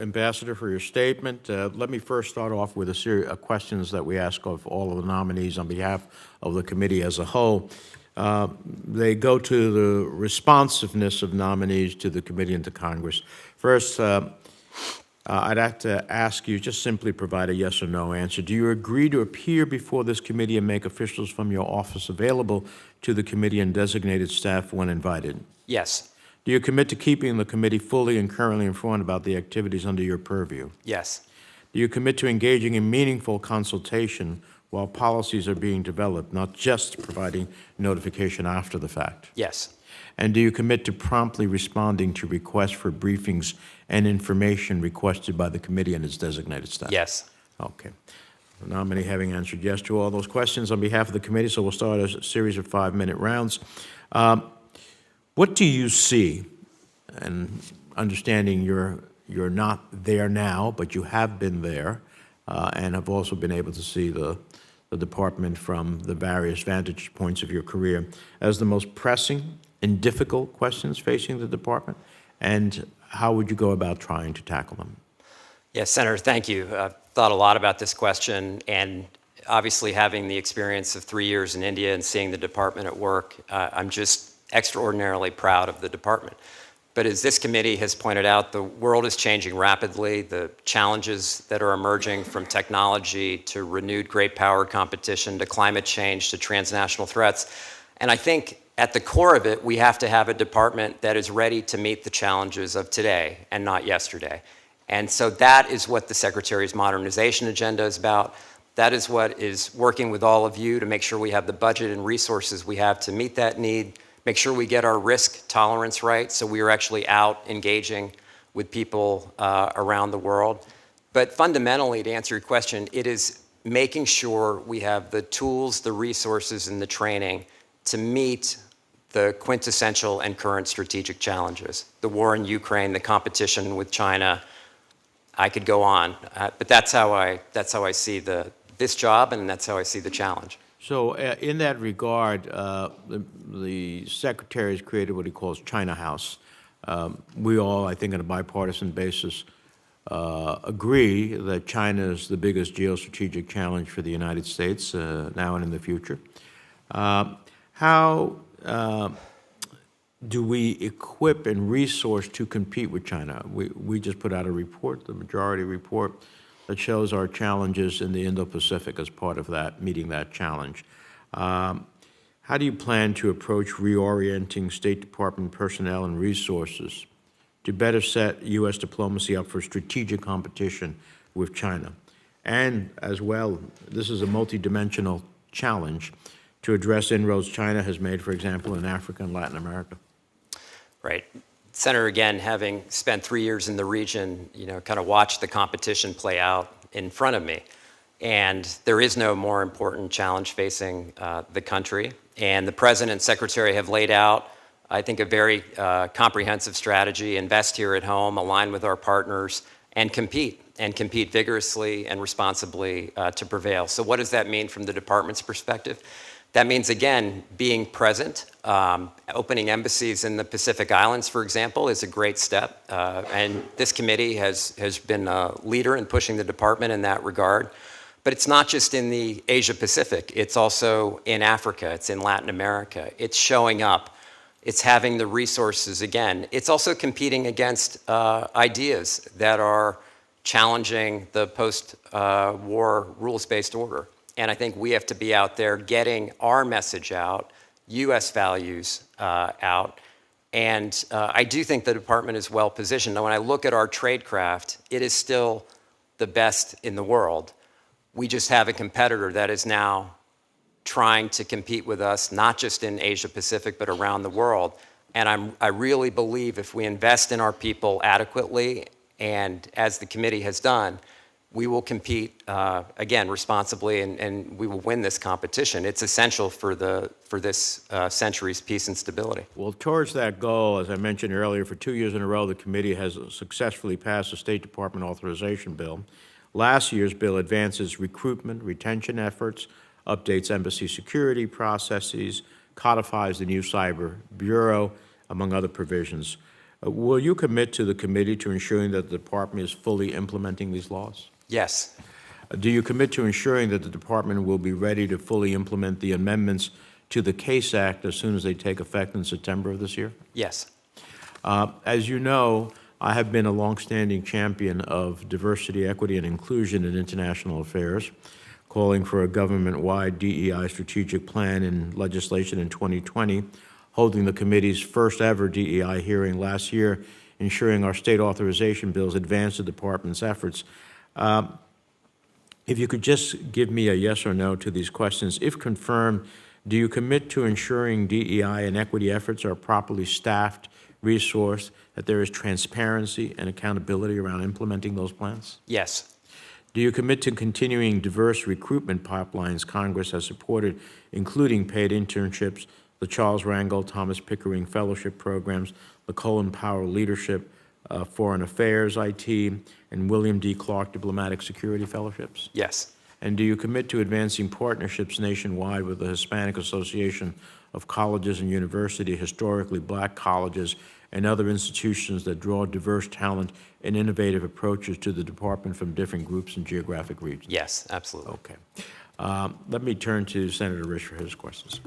Ambassador, for your statement. Let me first start off with a series of questions that we ask of all of the nominees on behalf of the committee as a whole. They go to the responsiveness of nominees to the committee and to Congress. First, I'd have to ask you, just simply provide a yes or no answer. Do you agree to appear before this committee and make officials from your office available to the committee and designated staff when invited? Yes. Do you commit to keeping the committee fully and currently informed about the activities under your purview? Yes. Do you commit to engaging in meaningful consultation while policies are being developed, not just providing notification after the fact? Yes. And do you commit to promptly responding to requests for briefings and information requested by the committee and its designated staff? Yes. Okay. The nominee having answered yes to all those questions on behalf of the committee, so we'll start a series of 5-minute rounds. What do you see, and understanding you're not there now, but you have been there, and have also been able to see the department from the various vantage points of your career, as the most pressing and difficult questions facing the department, and how would you go about trying to tackle them? Yes, Senator, thank you. I've thought a lot about this question, and obviously having the experience of 3 years in India and seeing the department at work, I'm just extraordinarily proud of the department. But as this committee has pointed out, the world is changing rapidly. The challenges that are emerging from technology to renewed great power competition to climate change to transnational threats. And I think at the core of it, we have to have a department that is ready to meet the challenges of today and not yesterday. And so that is what the Secretary's modernization agenda is about. That is what is working with all of you to make sure we have the budget and resources we have to meet that need, make sure we get our risk tolerance right so we are actually out engaging with people around the world. But fundamentally, to answer your question, it is making sure we have the tools, the resources, and the training to meet the quintessential and current strategic challenges. The war in Ukraine, the competition with China, I could go on. But that's how I see this job, and that's how I see the challenge. So in that regard, the Secretary has created what he calls China House. We all, I think on a bipartisan basis, agree that China is the biggest geostrategic challenge for the United States now and in the future. How do we equip and resource to compete with China? We just put out a report, the majority report, that shows our challenges in the Indo-Pacific as part of that, meeting that challenge. How do you plan to approach reorienting State Department personnel and resources to better set U.S. diplomacy up for strategic competition with China? And as well, this is a multidimensional challenge to address inroads China has made, for example, in Africa and Latin America. Right. Senator, again, having spent 3 years in the region, kind of watched the competition play out in front of me. And there is no more important challenge facing the country. And the President and Secretary have laid out, I think, a very comprehensive strategy: invest here at home, align with our partners, and compete vigorously and responsibly to prevail. So what does that mean from the department's perspective? That means, again, being present. Opening embassies in the Pacific Islands, for example, is a great step. And this committee has been a leader in pushing the department in that regard. But it's not just in the Asia Pacific. It's also in Africa. It's in Latin America. It's showing up. It's having the resources again. It's also competing against ideas that are challenging the post-war rules-based order. And I think we have to be out there getting our message out, U.S. values out. And I do think the department is well positioned. Now, when I look at our tradecraft, it is still the best in the world. We just have a competitor that is now trying to compete with us, not just in Asia Pacific, but around the world. And I really believe if we invest in our people adequately, and as the committee has done, we will compete, again, responsibly, and we will win this competition. It's essential for this century's peace and stability. Well, towards that goal, as I mentioned earlier, for 2 years in a row, the committee has successfully passed a State Department authorization bill. Last year's bill advances recruitment, retention efforts, updates embassy security processes, codifies the new cyber bureau, among other provisions. Will you commit to the committee to ensuring that the department is fully implementing these laws? Yes. Do you commit to ensuring that the department will be ready to fully implement the amendments to the CASE Act as soon as they take effect in September of this year? Yes. As you know, I have been a longstanding champion of diversity, equity, and inclusion in international affairs, calling for a government-wide DEI strategic plan in legislation in 2020, holding the committee's first ever DEI hearing last year, ensuring our state authorization bills advance the department's efforts. If you could just give me a yes or no to these questions. If confirmed, do you commit to ensuring DEI and equity efforts are properly staffed, resourced, that there is transparency and accountability around implementing those plans? Yes. Do you commit to continuing diverse recruitment pipelines Congress has supported, including paid internships, the Charles Rangel, Thomas Pickering Fellowship Programs, the Colin Powell Leadership, Foreign Affairs, IT, and William D. Clark Diplomatic Security Fellowships? Yes. And do you commit to advancing partnerships nationwide with the Hispanic Association of Colleges and University, historically black colleges, and other institutions that draw diverse talent and innovative approaches to the department from different groups and geographic regions? Yes, absolutely. Okay. Let me turn to Senator Rich for his questions.